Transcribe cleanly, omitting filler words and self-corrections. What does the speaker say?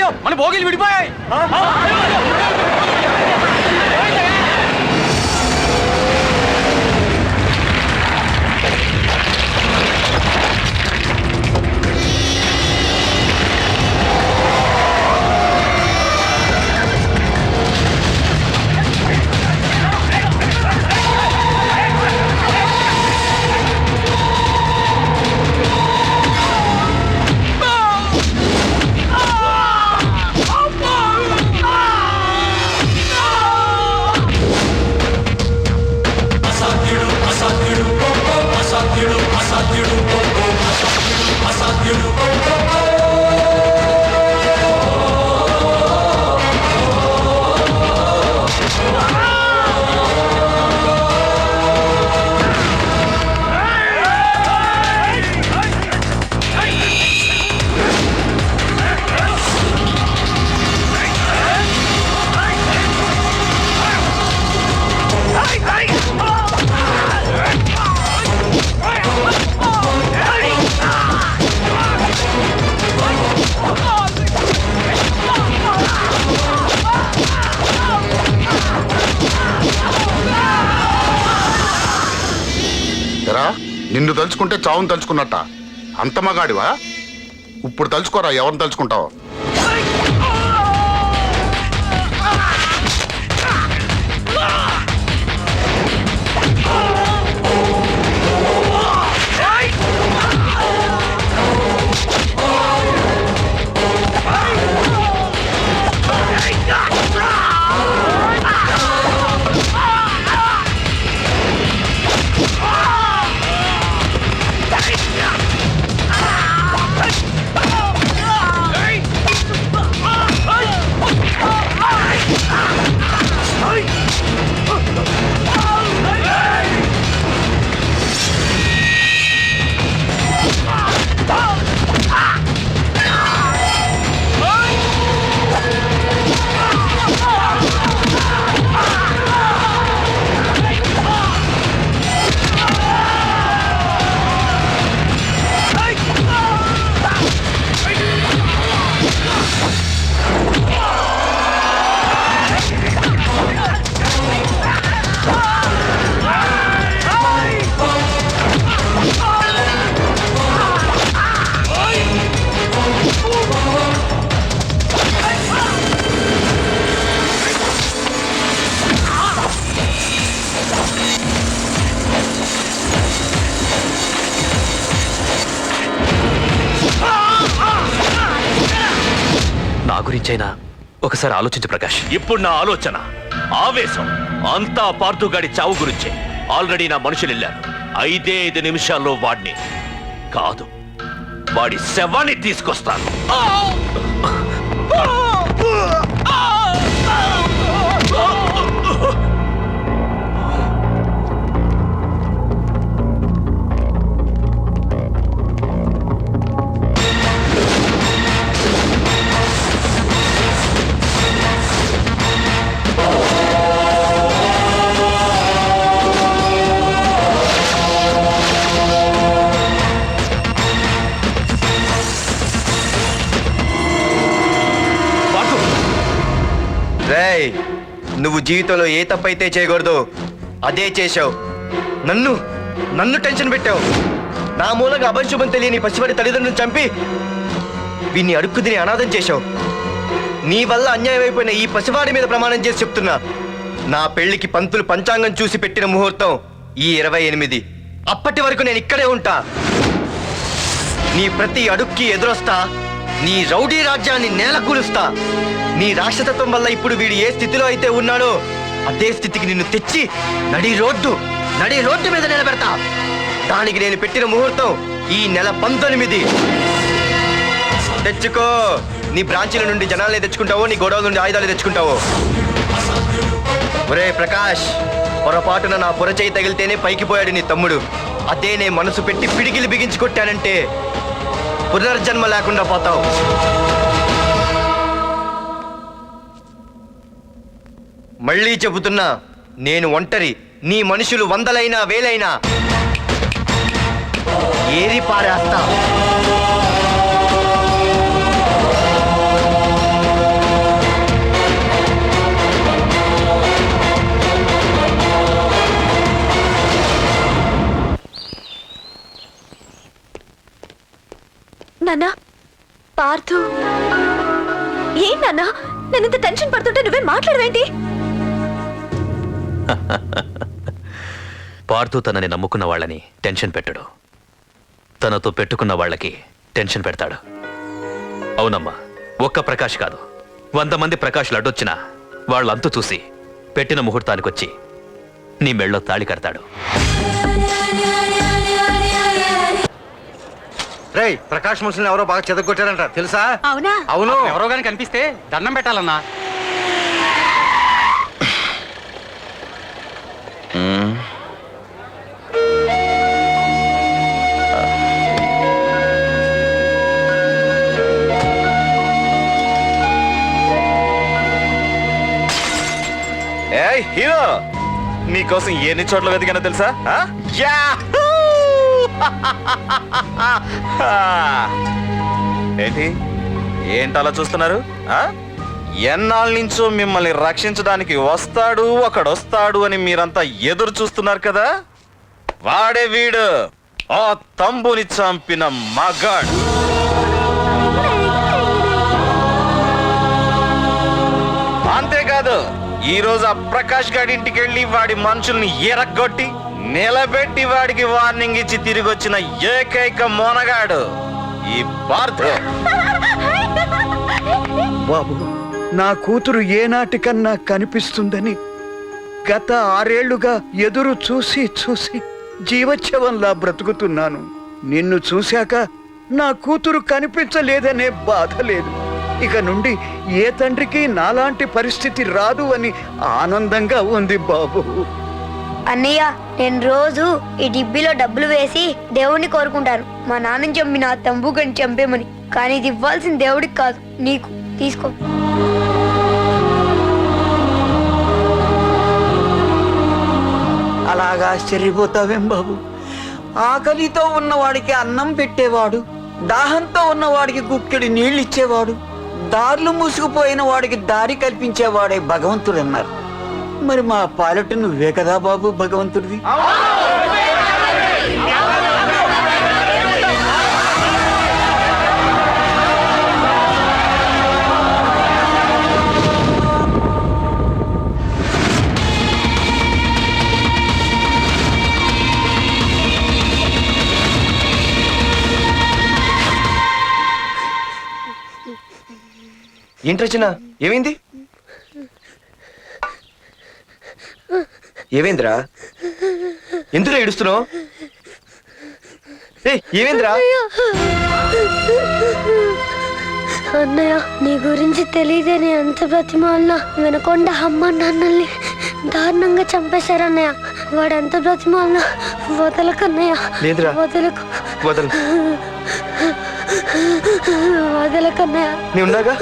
అయ్యో మన భోగిలు విడిపోయాయి. నిన్ను తలుచుకుంటే చావును తలుచుకున్నట్ట. అంత మగాడివా? ఇప్పుడు తలుచుకోరా, ఎవరిని తలుచుకుంటావు? గురించైనా ఒకసారి ఆలోచించు ప్రకాష్. ఇప్పుడు నా ఆలోచన, ఆవేశం అంతా పార్థుగాడి చావు గురించే. ఆల్రెడీ నా మనుషులు వెళ్ళారు. 5 నిమిషాల్లో వాడిని కాదు, వాడి శవాన్ని తీసుకొస్తాను. నువ్వు జీవితంలో ఏ తప్పైతే చేయకూడదు అదే చేశావు. నన్ను టెన్షన్ పెట్టావు. నా మూలంగా అభంశుభం తెలియని పసివాడి తల్లిదండ్రులను చంపి వీన్ని అడుక్కు తిని అనాథం చేశావు. నీ వల్ల అన్యాయం అయిపోయిన ఈ పసివాడి మీద ప్రమాణం చేసి చెప్తున్నా, నా పెళ్లికి పంతులు పంచాంగం చూసి పెట్టిన ముహూర్తం ఈ 28. అప్పటి వరకు నేను ఇక్కడే ఉంటా. నీ ప్రతి అడుక్కి ఎదురొస్తా. నీ రౌడీ రాజ్యాన్ని నేలకూలుస్తా. నీ రాక్షసత్వం వల్ల ఇప్పుడు వీడు ఏ స్థితిలో అయితే ఉన్నాడో అదే స్థితికి నిన్ను తెచ్చి నడి రోడ్డు మీద నిలబెడతా. దానికి నేను పెట్టిన ముహూర్తం ఈ నెల 19. తెచ్చుకో. నీ బ్రాంచీల నుండి జనాలనే తెచ్చుకుంటావో, నీ గొడవల నుండి ఆయుధాలు తెచ్చుకుంటావో. ఒరే ప్రకాష్, పొరపాటున నా పొరచేయి తగిలితేనే పైకి పోయాడు నీ తమ్ముడు. అదే నే మనసు పెట్టి పిడికిలి బిగించి కొట్టానంటే పునర్జన్మ లేకుండా పోతావు. మళ్ళీ చెబుతున్నా, నేను ఒంటరి. నీ మనుషులు 100లైనా 1000లైనా ఏరి పారేస్తా. ఏంటన్నా నేను ఇంత టెన్షన్ పడుతుంటే నువ్వే మాట్లాడవేంటి? పార్థు తనని నమ్ముకున్న వాళ్ళని టెన్షన్ పెట్టడు, తనతో పెట్టుకున్న వాళ్ళకి టెన్షన్ పెడతాడు. అవునమ్మా, ఒక్క ప్రకాష్ కాదు, 100 మంది ప్రకాష్లు అడ్డొచ్చినా వాళ్ళంతు చూసి పెట్టిన ముహూర్తానికొచ్చి నీ మెళ్ళో తాళి కడతాడు. రేయ్, ప్రకాష్ మనుషుల్ని ఎవరో బాగా చెదగొట్టారంట తెలుసా? అవునా? అవును. ఎవరో గాని కనిపిస్తే దండం పెట్టాలన్నా. ఏయ్ హీరో, నీకోసం ఎన్ని చోట్ల వెతికానో తెలుసా? యాహూ! ఏంటి ఏంటలా చూస్తున్నారు? ఎన్నాళ్ళ నుంచో మిమ్మల్ని రక్షించడానికి ఒకడొస్తాడు అని మీరంతా ఎదురు చూస్తున్నారు కదా, వాడే వీడు, ఆ తంబుని చంపిన మగాడు. అంతేకాదు, ఈ రోజు ఆ ప్రకాష్ గారి ఇంటికి వెళ్ళి వాడి మనుషుల్ని ఎరగొట్టి నిలబెట్టి వాడికి వార్నింగ్ ఇచ్చి తిరిగి వచ్చిన ఏకైక మోనగాడు ఈ పార్థు. బాబు, నా కూతురు ఏనాటికన్నా కనిపిస్తుందని గత 6 ఏళ్లుగా ఎదురు చూసి చూసి జీవోత్సవంలా బ్రతుకుతున్నాను. నిన్ను చూశాక నా కూతురు కనిపించలేదనే బాధ లేదు. ఇక నుండి ఏ తండ్రికి నాలాంటి పరిస్థితి రాదు అని ఆనందంగా ఉంది బాబు. అన్నయ్య, నేను రోజు ఈ డిబ్బీలో డబ్బులు వేసి దేవుణ్ణి కోరుకుంటాను, మా నాన్నని చంపి నా తంబుగని చంపేమని. కానీ ఇది ఇవ్వాల్సిన దేవుడికి కాదు, నీకు. తీసుకో. అలాగా ఆశ్చర్యపోతావేం బాబు? ఆకలితో ఉన్నవాడికి అన్నం పెట్టేవాడు, దాహంతో ఉన్నవాడికి గుక్కెడి నీళ్ళు ఇచ్చేవాడు, దారులు మూసుకుపోయిన వాడికి దారి కల్పించేవాడే భగవంతుడు అన్నారు. మరి మా పాలెట నువ్వే కదా బాబు భగవంతుడివి. ఏంటి రచన, ఏమైంది? ఏమైందిరా? ఎందులో ఏడుస్తున్నావు? ఏమైందిరా? అన్నయ్య, నీ గురించి తెలియదని ఎంత బ్రతిమాలినా వినకుండా అమ్మ నాన్నల్ని దారుణంగా చంపేశారన్నయ్య. వాడు ఎంత బ్రతిమాలినా వదలకన్నయ్య. లేదురా, వదలకు. వదలు. వదలకన్నయ్య. నీ ఉన్నాగా?